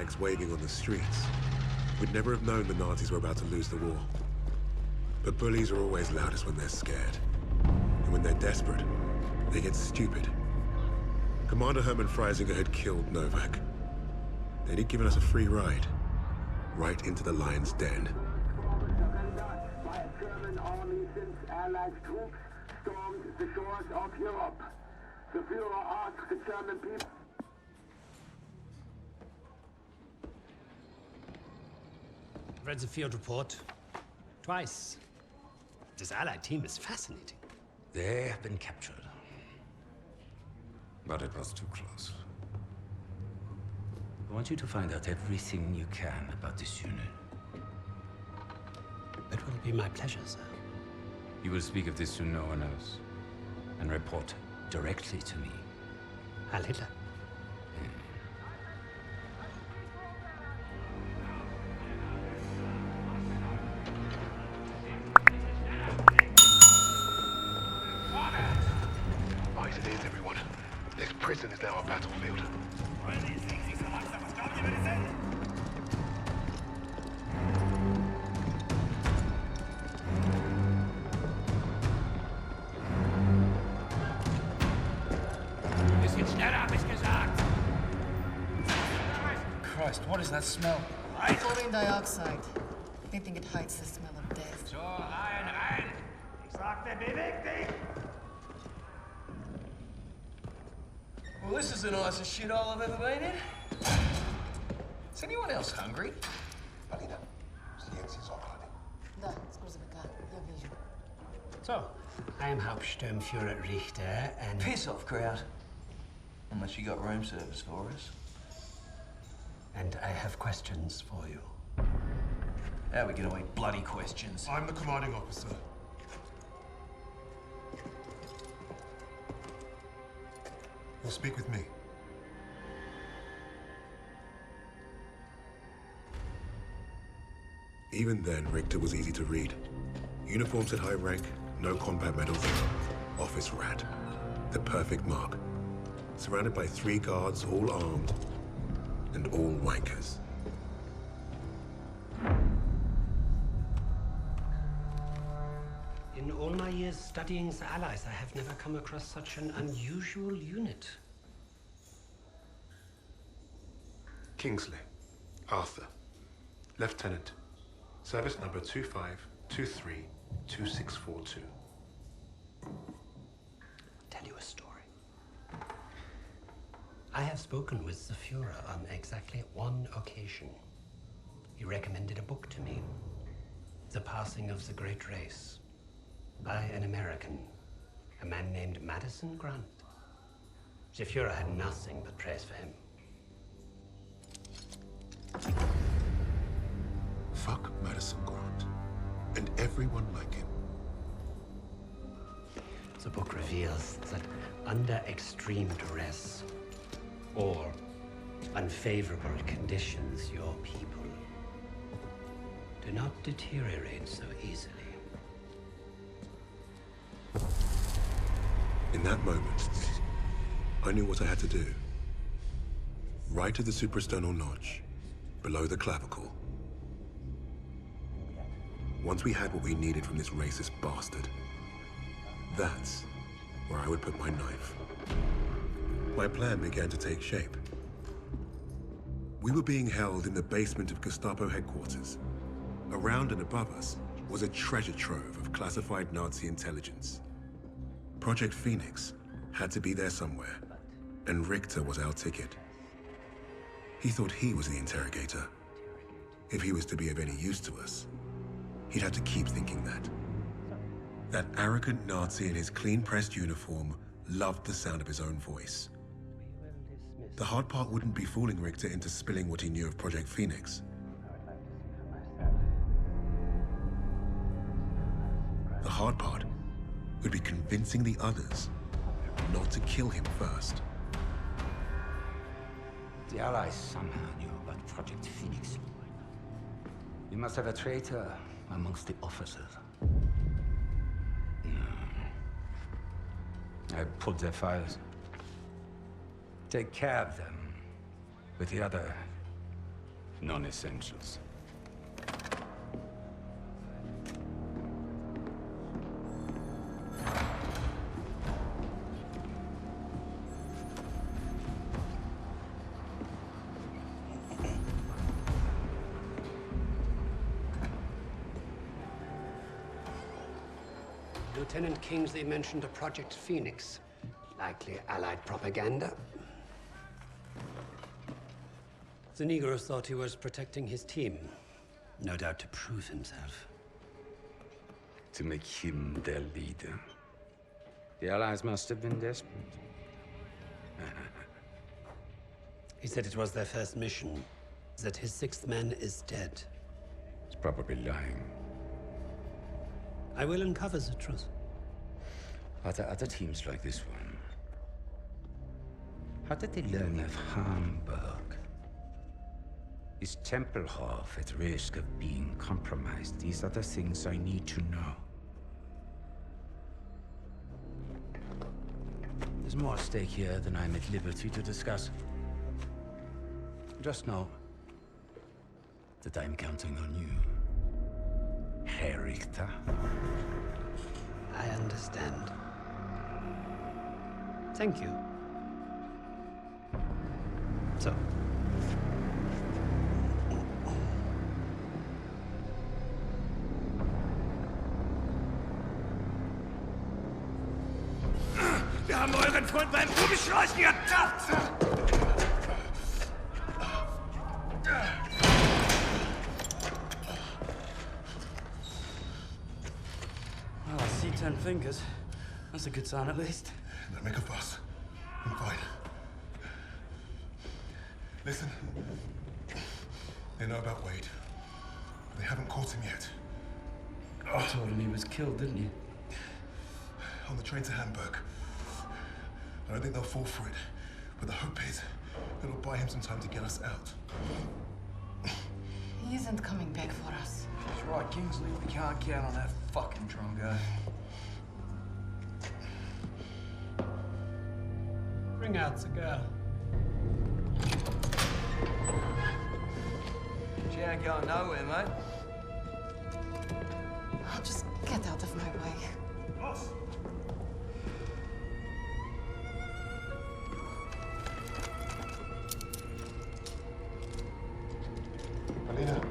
flags waving on the streets, we'd never have known the Nazis were about to lose the war. But bullies are always loudest when they're scared. And when they're desperate, they get stupid. Commander Hermann Freisinger had killed Novak. Then he'd given us a free ride, right into the lion's den. By a German army since Allied troops stormed the shores of Europe. The Führer asked the German people. Read the field report twice. This Allied team is fascinating. They have been captured. But it was too close. I want you to find out everything you can about this unit. It will be my pleasure, sir. You will speak of this to no one else. And report directly to me. Heil Hitler. Right, it is, everyone. This prison is now our battlefield. Christ, what is that smell? Chlorine dioxide. They think it hides the smell of death. So, rein! Ich sagte, beweg dich! Well, this is the nicest shithole I've ever been in. Is anyone else hungry? Да, с грузовика. Я вижу. So, I am Hauptsturmführer Richter, and... Piss off, crowd. Unless you got room service for us. And I have questions for you. How are we gonna eat bloody questions? I'm the commanding officer. You'll speak with me. Even then, Richter was easy to read. Uniforms at high rank, no combat medals, office rat. The perfect mark. Surrounded by 3 guards, all armed, and all wankers. In all my years studying the Allies, I have never come across such an unusual unit. Kingsley. Arthur. Lieutenant. Service number 25232642. Tell you a story. I have spoken with the Führer on exactly one occasion. He recommended a book to me. The Passing of the Great Race. By an American. A man named Madison Grant. The Führer had nothing but praise for him. Fuck Madison Grant. And everyone like him. The book reveals that under extreme duress or unfavorable conditions, your people do not deteriorate so easily. In that moment, I knew what I had to do. Right at the suprasternal notch, below the clavicle. Once we had what we needed from this racist bastard, that's where I would put my knife. My plan began to take shape. We were being held in the basement of Gestapo headquarters. Around and above us was a treasure trove of classified Nazi intelligence. Project Phoenix had to be there somewhere, and Richter was our ticket. He thought he was the interrogator. If he was to be of any use to us, he'd have to keep thinking that. That arrogant Nazi in his clean-pressed uniform loved the sound of his own voice. The hard part wouldn't be fooling Richter into spilling what he knew of Project Phoenix. The hard part would be convincing the others not to kill him first. The Allies somehow knew about Project Phoenix. You must have a traitor amongst the officers. No. I pulled their files. Take care of them with the other Non-essentials. Lieutenant Kingsley mentioned a Project Phoenix. Likely Allied propaganda. The Negro thought he was protecting his team. No doubt to prove himself. To make him their leader. The Allies must have been desperate. He said it was their first mission, that his sixth man is dead. He's probably lying. I will uncover the truth. Are there other teams like this one? How did they learn of Hamburg? Is Tempelhof at risk of being compromised? These are the things I need to know. There's more at stake here than I'm at liberty to discuss. Just know that I'm counting on you, Herr Richter. I understand. Thank you. So. Wir haben euren Freund beim Umschleusen ertappt! Well, I see 10 fingers. That's a good sign, at least. Don't make a fuss. I'm fine. Listen. They know about Wade. They haven't caught him yet. You told him he was killed, didn't you? On the train to Hamburg. I don't think they'll fall for it. But the hope is it'll buy him some time to get us out. He isn't coming back for us. That's right, Kingsley. We can't count on that fucking Drongo. Bring out the girl. She ain't going nowhere, mate. I'll just get out of my way. Alina,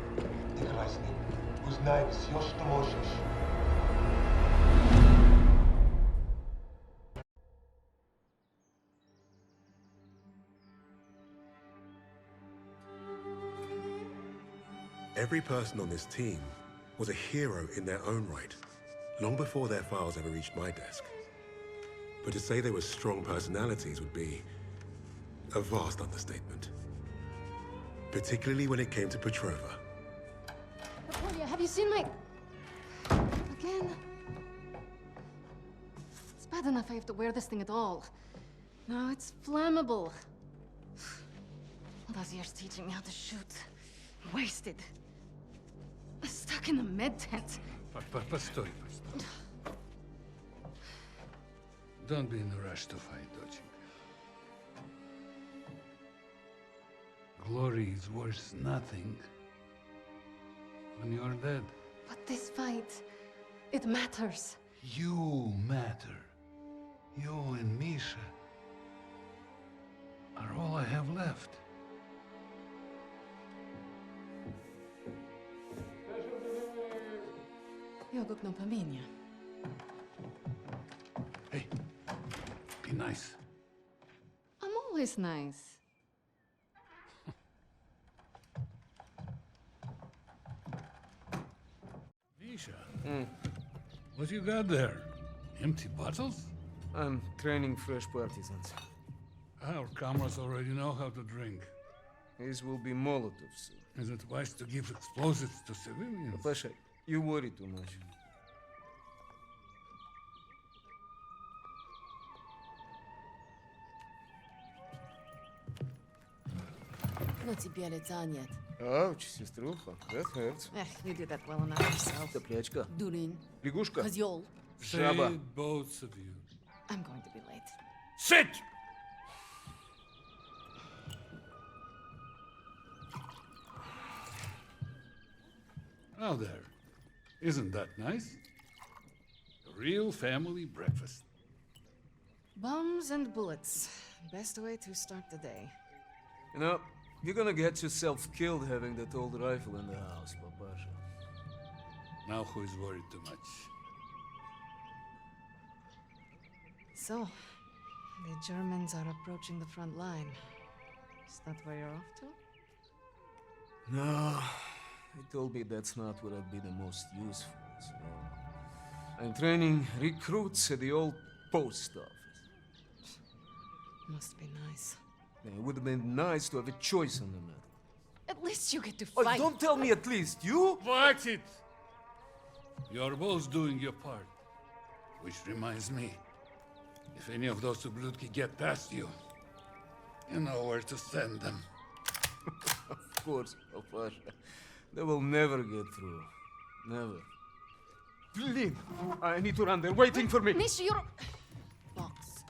Nikolajsny, uznaj все, что можешь. Every person on this team was a hero in their own right, long before their files ever reached my desk. But to say they were strong personalities would be a vast understatement. Particularly when it came to Petrova. Napoleon, have you seen my... Again? It's bad enough I have to wear this thing at all. Now it's flammable. All those years teaching me how to shoot. Wasted. Stuck in a med tent. Постой. Don't be in a rush to fight, доченька. Glory is worth nothing when you're dead. But this fight, it matters. You matter. You and Misha are all I have left. Jogok no pamięta. Hey, be nice. I'm always nice. Misha, what you got there? Empty bottles? I'm training fresh partisans. Our comrades already know how to drink. These will be Molotovs. Is it wise to give explosives to civilians? Pasha, you worry too much. No тебе лица нет. Ouch, сеструха, that hurts. You did that well enough yourself. Топлячка. Дурень. Лягушка. Козёл. Жаба. Say both of you. I'm going to be late. Sit! Now there. Isn't that nice? A real family breakfast. Bombs and bullets. Best way to start the day. You know, you're gonna get yourself killed having that old rifle in the house, Papasha. Now who is worried too much? So, the Germans are approaching the front line. Is that where you're off to? No, he told me that's not where I'd be the most useful, so... I'm training recruits at the old post office. Must be nice. Yeah, it would have been nice to have a choice on the matter. At least you get to Oh, fight. don't tell me at least, you? Watch it! You're both doing your part. Which reminds me, if any of those Ублюдки get past you, you know where to send them. Of course, Papasha. They will never get through. Never. Blin! I need to run. They're waiting for me. Mister, you're... Box.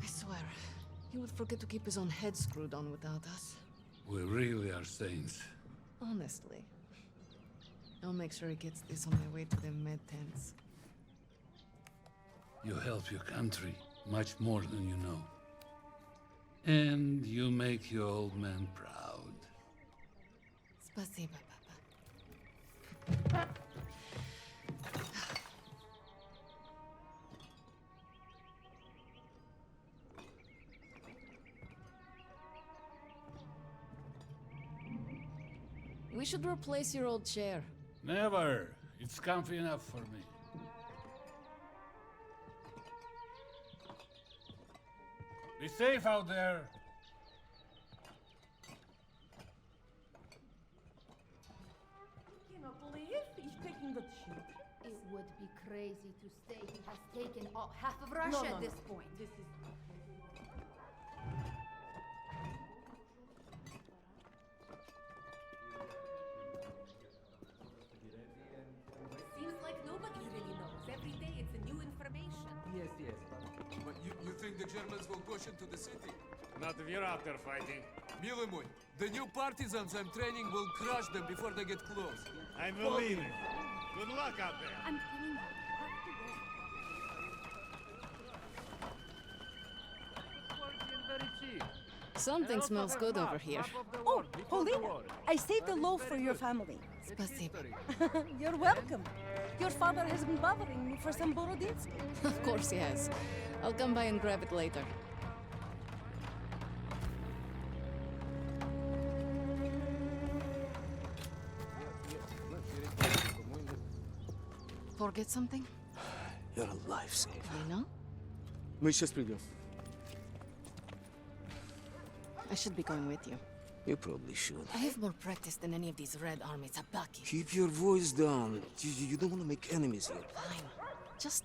I swear, he would forget to keep his own head screwed on without us. We really are saints. Honestly. I'll make sure he gets this on my way to the med tents. You help your country much more than you know. And you make your old man proud. Спасибо, Papa. We should replace your old chair. Never. It's comfy enough for me. Be safe out there. Cannot believe he's taking the children. It would be crazy to say he has taken all, half of Russia at this point. This is... Seems like nobody really knows. Every day it's a new information. Yes. But you think the Germans will push into the city? Not if you're out there fighting. Mилый мой, the new partisans I'm training will crush them before they get close. I believe it. Good luck out there. I'm telling you. Something smells good over here. Oh, Paulina, I saved a loaf for your family. Спасибо. You're welcome. Your father has been bothering me for some Borodinsky. Of course he has. I'll come by and grab it later. Forget something? You're a lifesaver. You know? Мы сейчас придем. I should be going with you. You probably should. I have more practice than any of these Red Army tabaki. Keep your voice down. You don't want to make enemies here. Fine. Just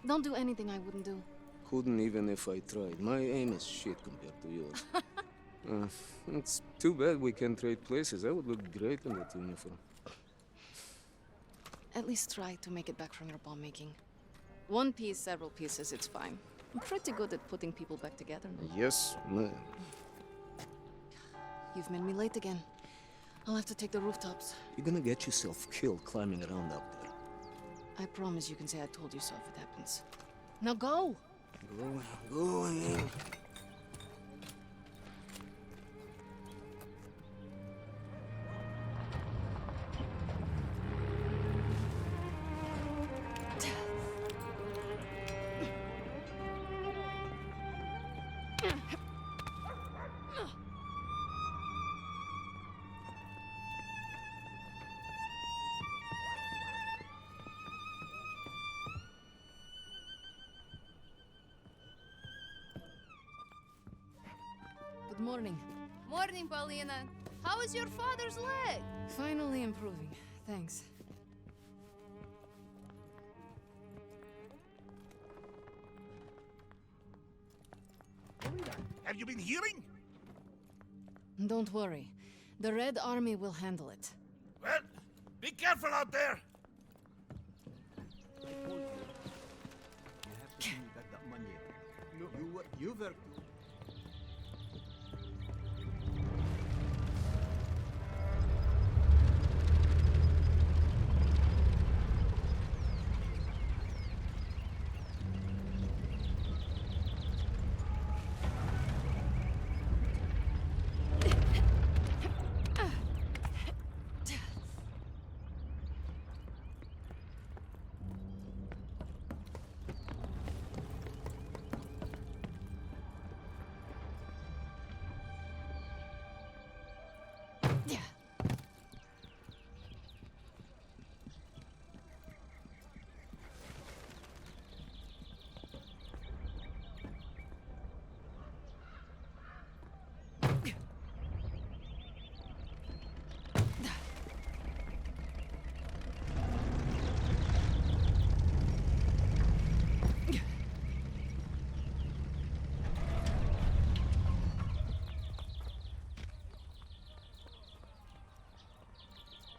don't do anything I wouldn't do. Couldn't even if I tried. My aim is shit compared to yours. It's too bad we can't trade places. I would look great in that uniform. At least try to make it back from your bomb making. One piece, several pieces, it's fine. I'm pretty good at putting people back together. Yes, man. You've made me late again. I'll have to take the rooftops. You're gonna get yourself killed climbing around up there. I promise you can say I told you so if it happens. Now go! Going. Good morning. Morning, Paulina. How is your father's leg? Finally improving. Thanks. Have you been hearing? Don't worry. The Red Army will handle it. Well, be careful out there.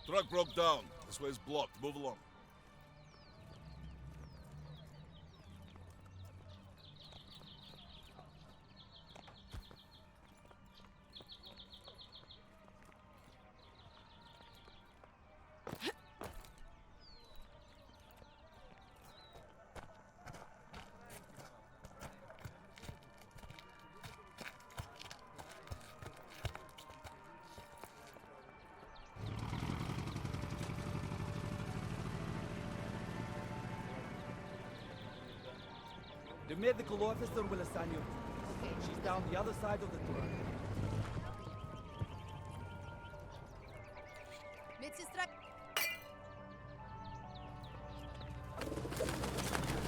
Truck broke down. This way's blocked. Move along. The medical officer will assign you. Okay. She's down the other side of the truck.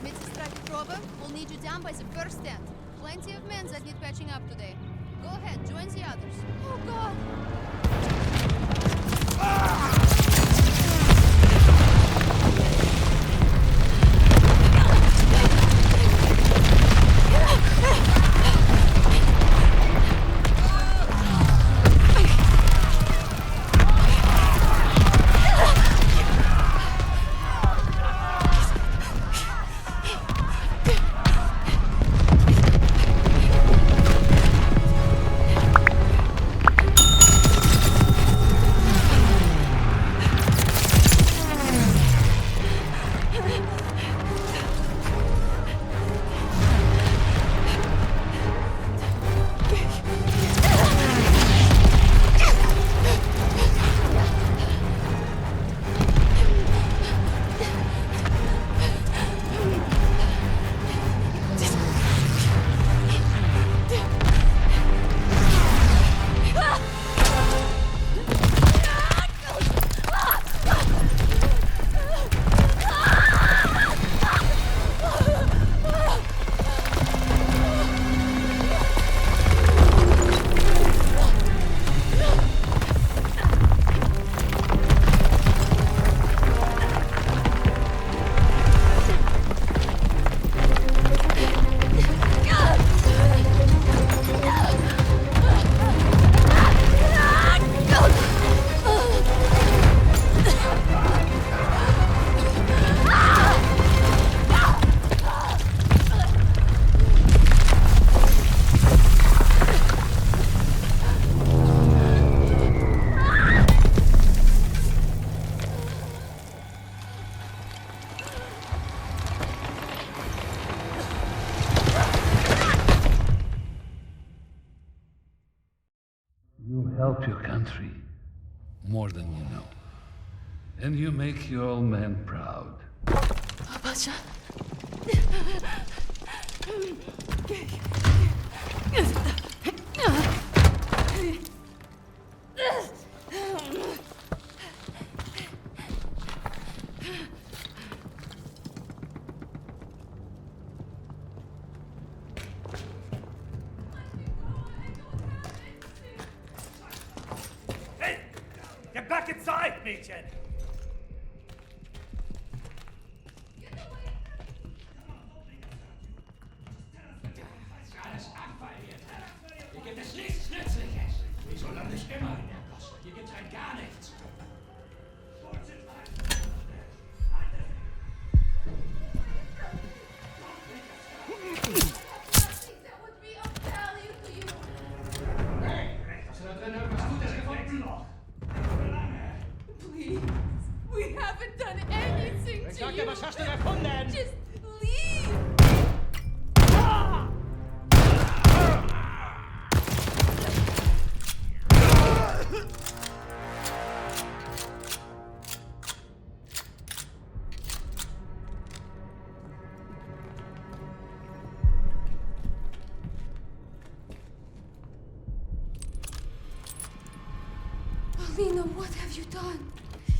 Medsestra Petrova, we'll need you down by the first tent. Plenty of men that need patching up today. Go ahead, join the others. Oh, God! Help your country more than you know. And you make your old man proud. Pasha. Get back inside, Mädchen! Alles abverliert. Hier gibt es nichts Nützliches. Wieso lande ich immer in der Gosse? Hier gibt's halt gar nichts. Hey, hast du da drin irgendwas Gutes gefunden? Please, we haven't done anything to Sag you. dir, was hast du erfunden? Just leave. Alina, what have you done?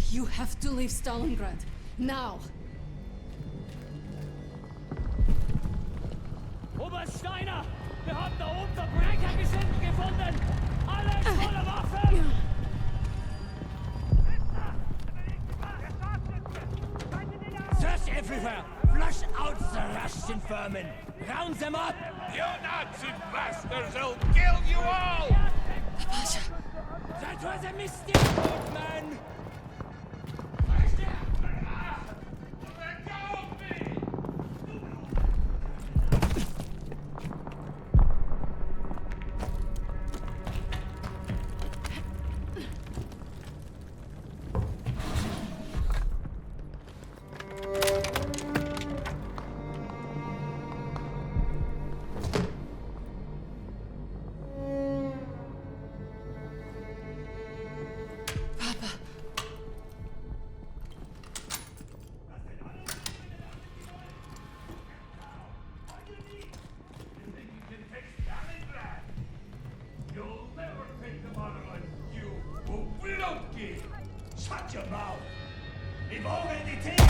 You have to leave Stalingrad. Now! Oberst Steiner! Wir haben da oben Verbrechergeschichten gefunden! Alles voller Waffen! Search everywhere! Flush out the Russian vermin! Round them up! You Nazi bastards! I'll kill you all! That was a mistake, old man! Shut your mouth! We've already taken...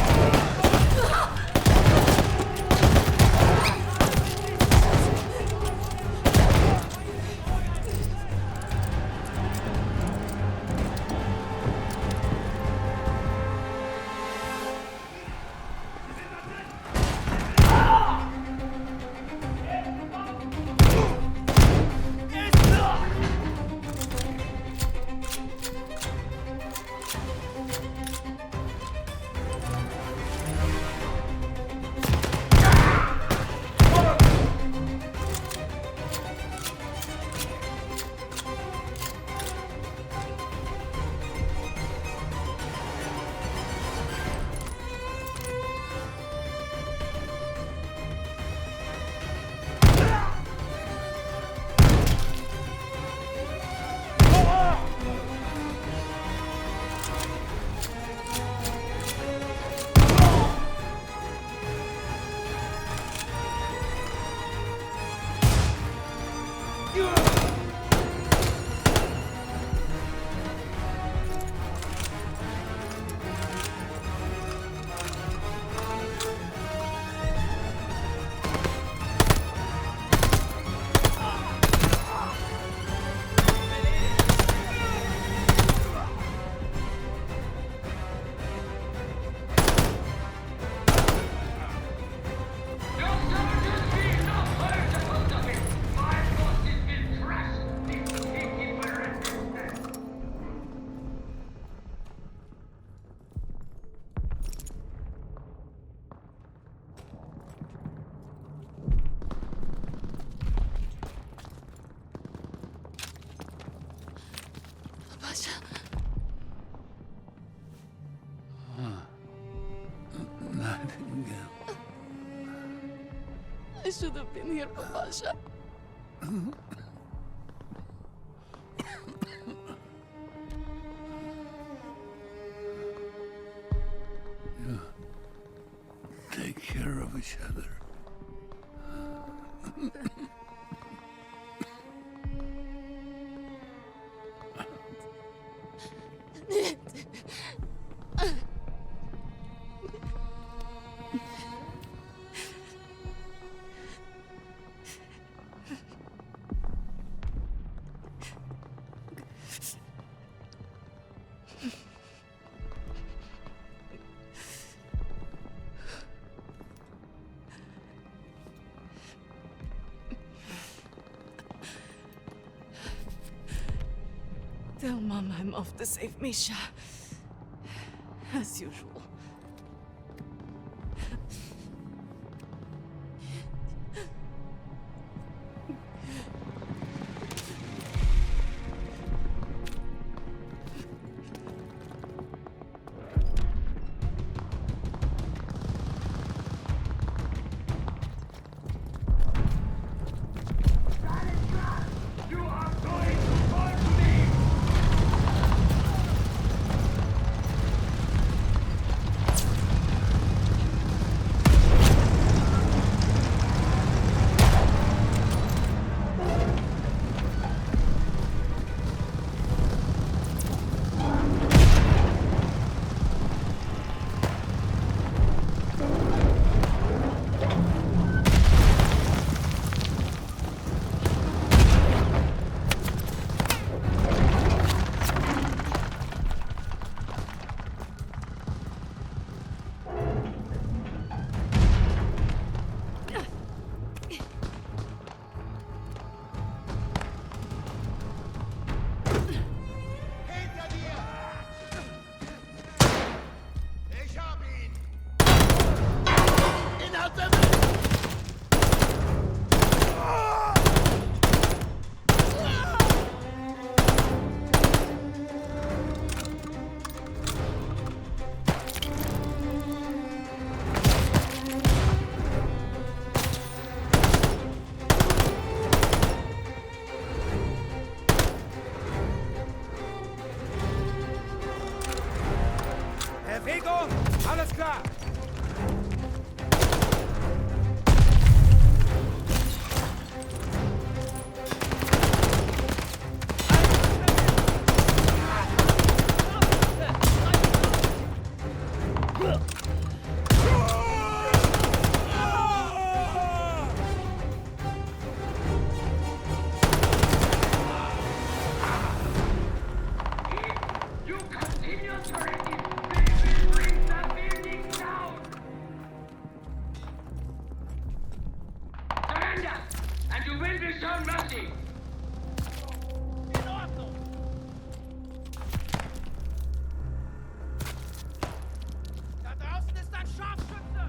I should have been here, Papasha. Yeah. Take care of each other. Tell Mom I'm off to save Misha. As usual. Alles klar! Continuous corrective. They will bring the building down. Surrender, and you will be shown mercy. In Ordnung. Da draußen ist ein Scharfschütze.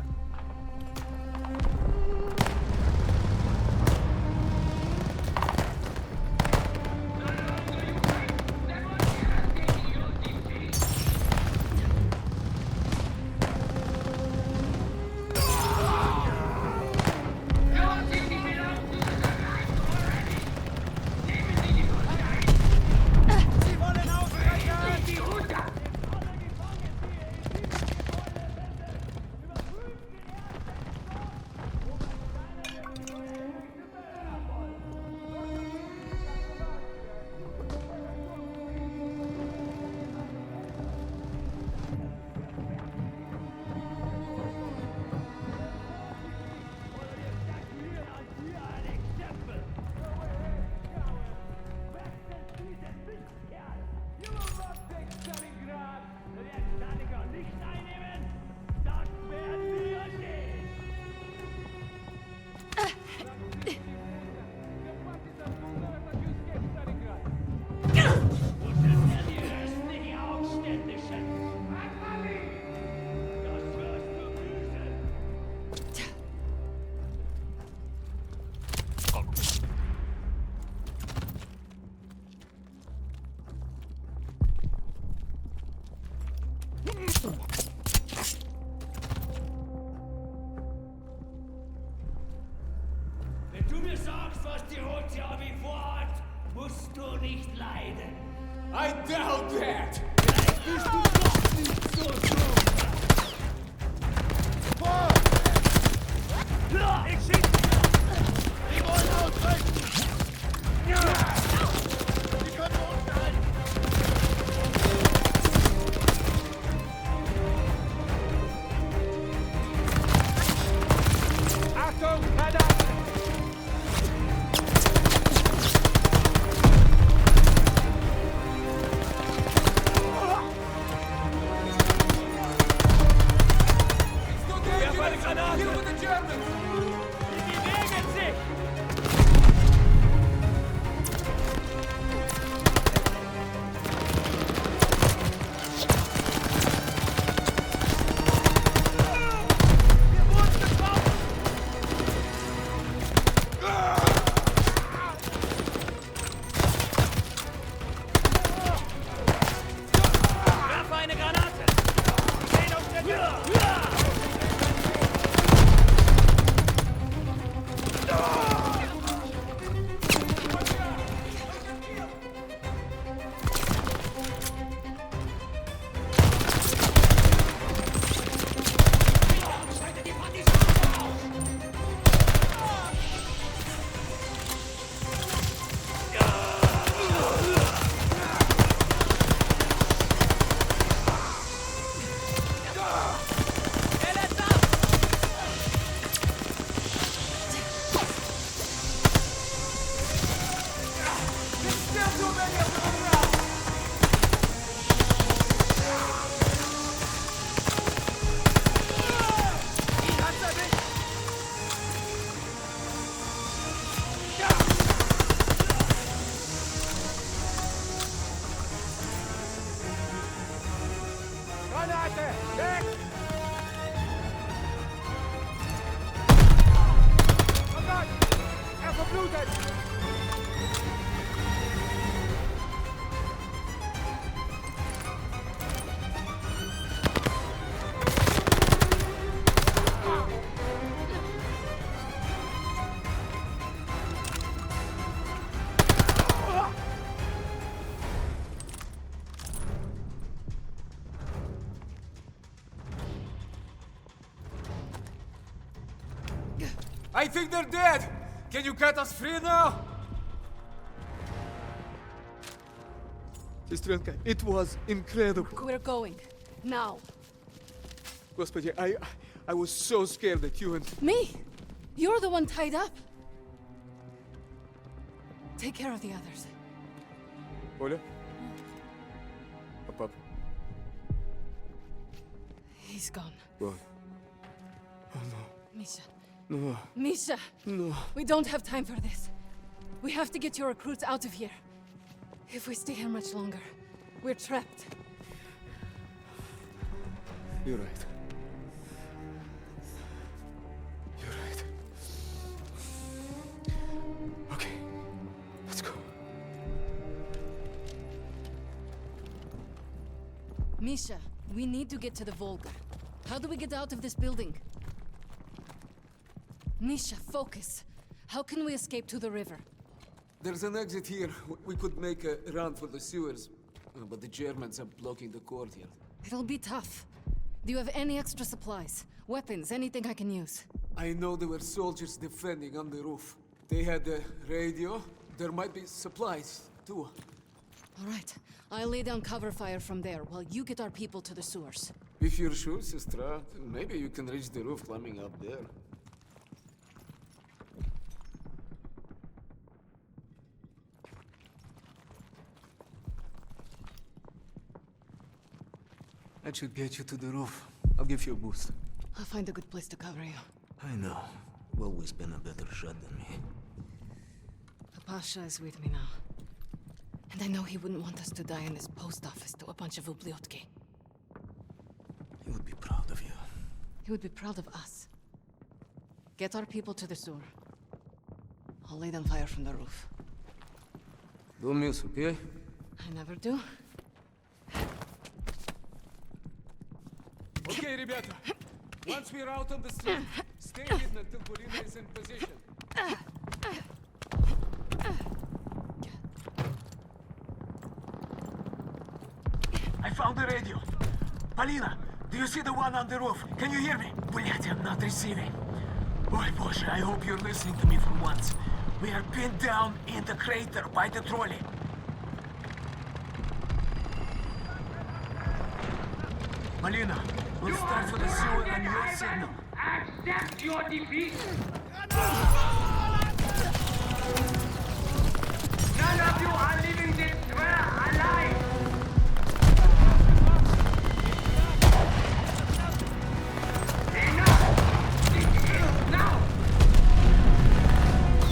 Wenn du mir sagst, was die Rote Armee vorhat, musst du nicht leiden. I doubt that! Vielleicht bist du doch nicht so dumm. Ich schieße! Die wollen ausbrechen! Die können uns halten! Achtung, Radar! I think they're dead! Can you cut us free now? Sestrenka, it was incredible. We're going. Now. Господи, I was so scared that you and... Me? You're the one tied up. Take care of the others. Оля? А пап? He's gone. What? Oh no. Misha. No. Misha! No. We don't have time for this. We have to get your recruits out of here. If we stay here much longer, we're trapped. You're right. You're right. Okay, let's go. Misha, we need to get to the Volga. How do we get out of this building? Misha, focus. How can we escape to the river? There's an exit here. We could make a run for the sewers. But the Germans are blocking the courtyard. It'll be tough. Do you have any extra supplies? Weapons, anything I can use? I know there were soldiers defending on the roof. They had a radio. There might be supplies, too. All right. I'll lay down cover fire from there while you get our people to the sewers. If you're sure, Sestra, maybe you can reach the roof climbing up there. That should get you to the roof. I'll give you a boost. I'll find a good place to cover you. I know. You've always been a better shot than me. The Pasha is with me now. And I know he wouldn't want us to die in this post office to a bunch of ubliotki. He would be proud of you. He would be proud of us. Get our people to the sewer. I'll lay down fire from the roof. Don't miss, okay? I never do. Okay, ребята. Once we're out on the street, stay hidden until Polina is in position. I found the radio. Polina, do you see the one on the roof? Can you hear me? Блядь, I'm not receiving. Ой, Боже, I hope you're listening to me for once. We are pinned down in the crater by the trolley. Polina, we'll start for the sewer on your signal. Accept your defeat! None of you are leaving this square alive! Enough! This is now!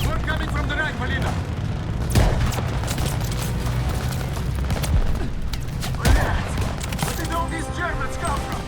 We're coming from the right, Polina. Where did all these Germans come from?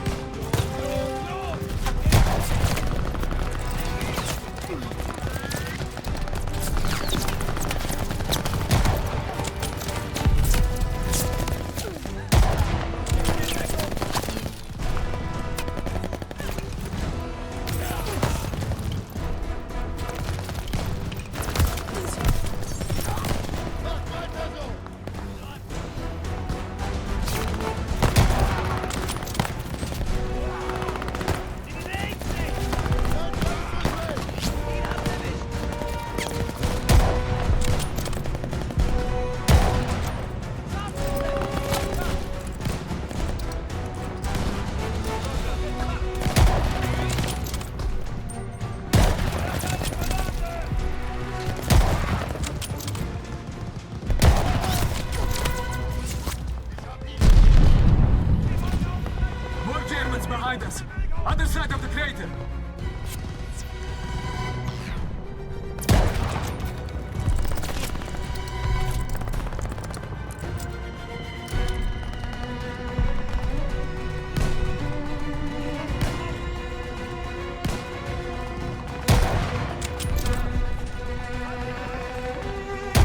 Behind us! Other side of the crater!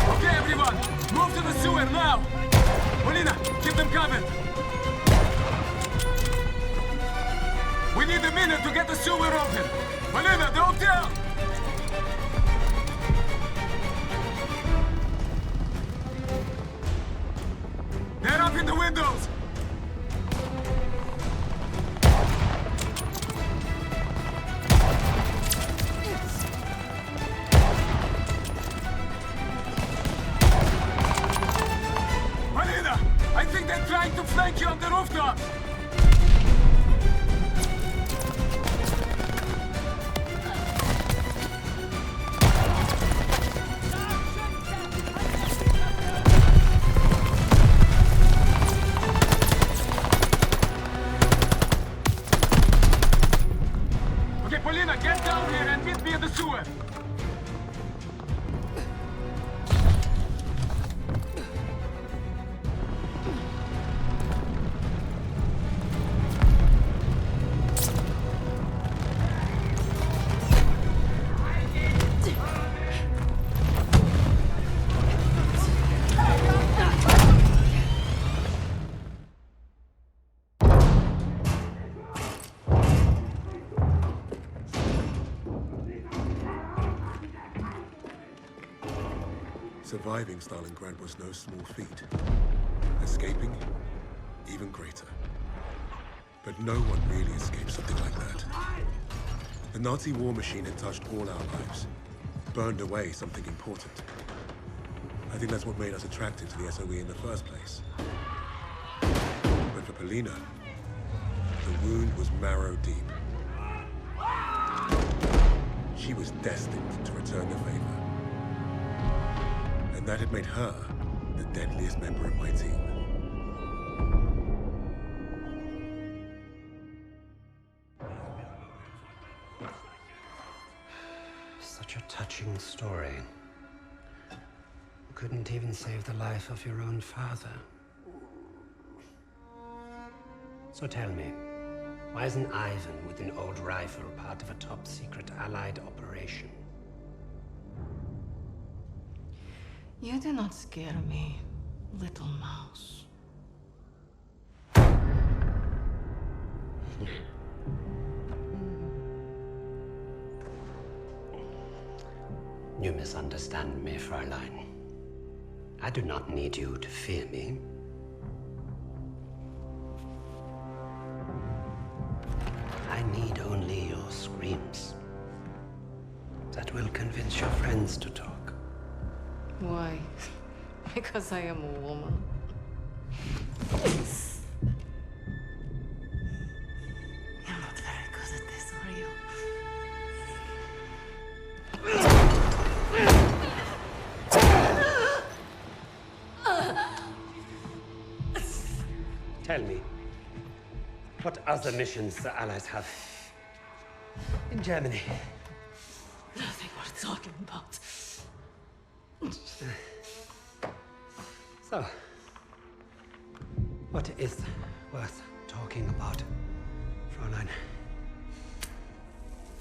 Okay, everyone! Move to the sewer now! Polina, keep them covered! We need a minute to get the sewer open! Polina, don't tell! They're up in the windows! Polina, I think they're trying to flank you on the rooftop! Surviving Stalingrad was no small feat. Escaping, even greater. But no one really escapes something like that. The Nazi war machine had touched all our lives, burned away something important. I think that's what made us attracted to the SOE in the first place. But for Polina, the wound was marrow deep. She was destined to return the favor. And that had made her the deadliest member of my team. Such a touching story. You couldn't even save the life of your own father. So tell me, why isn't Ivan with an old rifle part of a top-secret Allied operation? You do not scare me, little mouse. You misunderstand me, Fräulein. I do not need you to fear me. I need only your screams. That will convince your friends to talk. Why? Because I am a woman. You're not very good at this, are you? Tell me, what other missions the Allies have in Germany? Nothing worth talking about. So, what is worth talking about, Fräulein?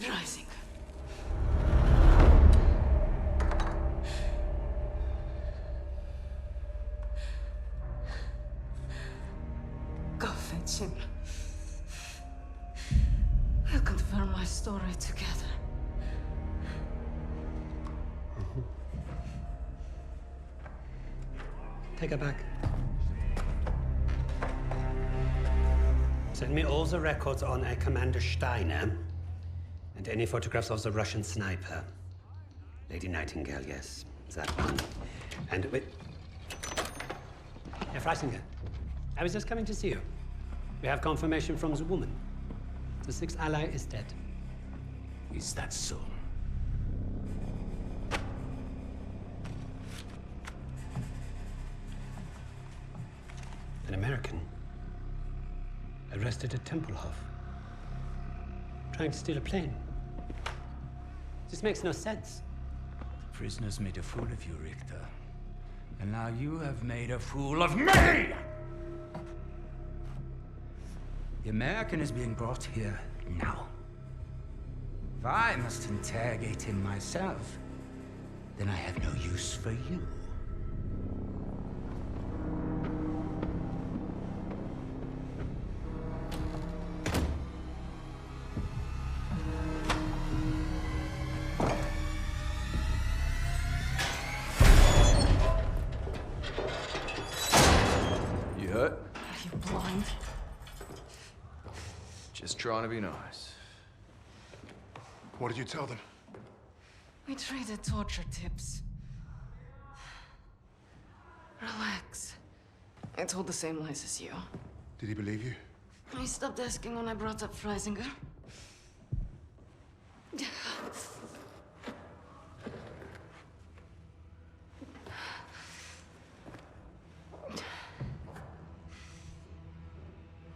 Rising. Go fetch him. We'll confirm my story together. Take her back. Send me all the records on a Commander Steiner and any photographs of the Russian sniper. Lady Nightingale, yes, that one. And wait. Herr Freisinger, I was just coming to see you. We have confirmation from the woman. The sixth ally is dead. Is that so? An American arrested at Tempelhof, trying to steal a plane. This makes no sense. The prisoners made a fool of you, Richter. And now you have made a fool of me! The American is being brought here now. If I must interrogate him myself, then I have no use for you. You hurt? Are you blind? Just trying to be nice. What did you tell them? We traded torture tips. Relax. I told the same lies as you. Did he believe you? He stopped asking when I brought up Freisinger.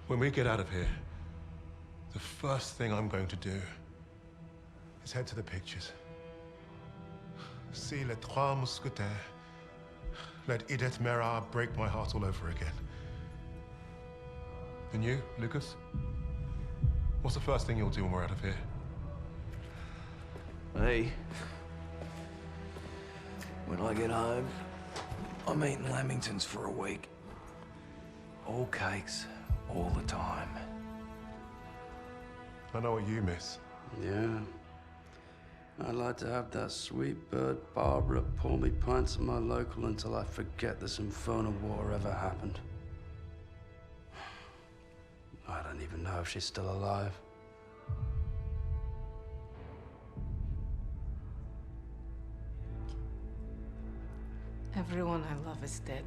When we get out of here, the first thing I'm going to do is head to the pictures. See Les Trois Mousquetaires. Let Edith Merard break my heart all over again. And you, Lucas? What's the first thing you'll do when we're out of here? Hey. When I get home, I'm eating lamingtons for a week. All cakes, all the time. I know what you miss. Yeah. I'd like to have that sweet bird Barbara pour me pints at my local until I forget this infernal war ever happened. I don't even know if she's still alive. Everyone I love is dead.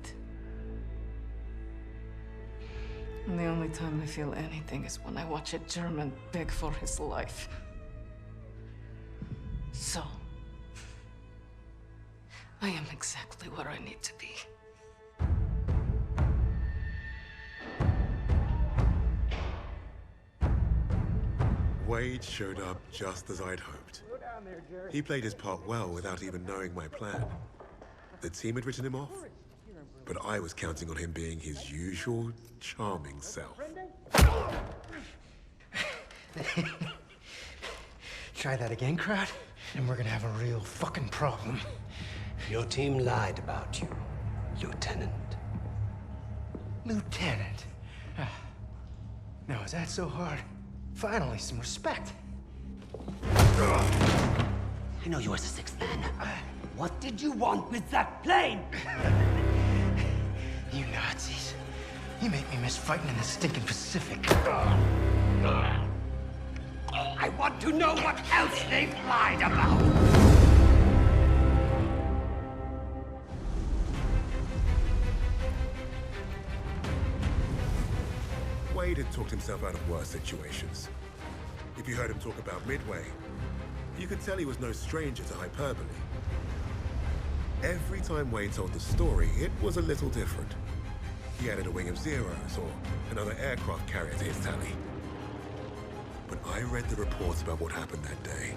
And the only time I feel anything is when I watch a German beg for his life. So, I am exactly where I need to be. Wade showed up just as I'd hoped. He played his part well without even knowing my plan. The team had written him off, but I was counting on him being his usual charming self. Try that again, crowd, and we're gonna have a real fucking problem. Your team lied about you, Lieutenant. Lieutenant? Now, is that so hard? Finally, some respect. I know you as a sixth man. What did you want with that plane? You Nazis. You make me miss fighting in the stinking Pacific. I want to know what else they've lied about. Wade had talked himself out of worse situations. If you heard him talk about Midway, you could tell he was no stranger to hyperbole. Every time Wade told the story, it was a little different. He added a wing of zeros or another aircraft carrier to his tally. But I read the reports about what happened that day.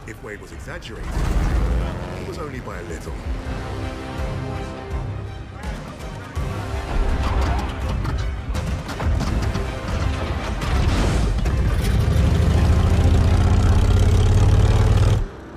If Wade was exaggerating, it was only by a little.